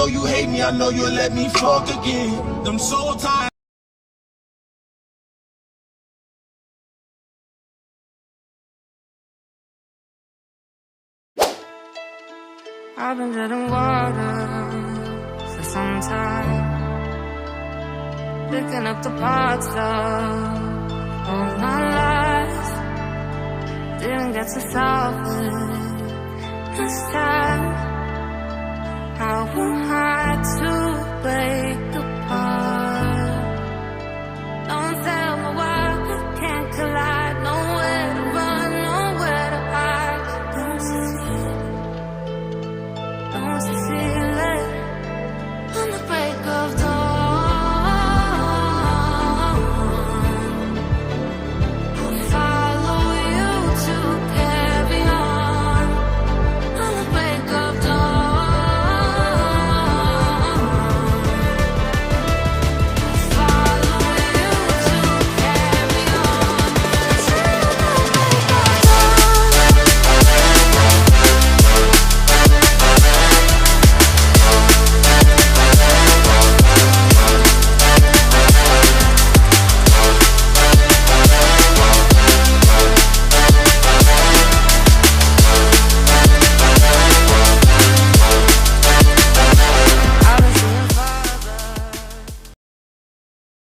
you hate me, I know you'll let me fuck again. Them soul ties. I've been treading water for some time, picking up the parts of all my life. Didn't get to solve it this time.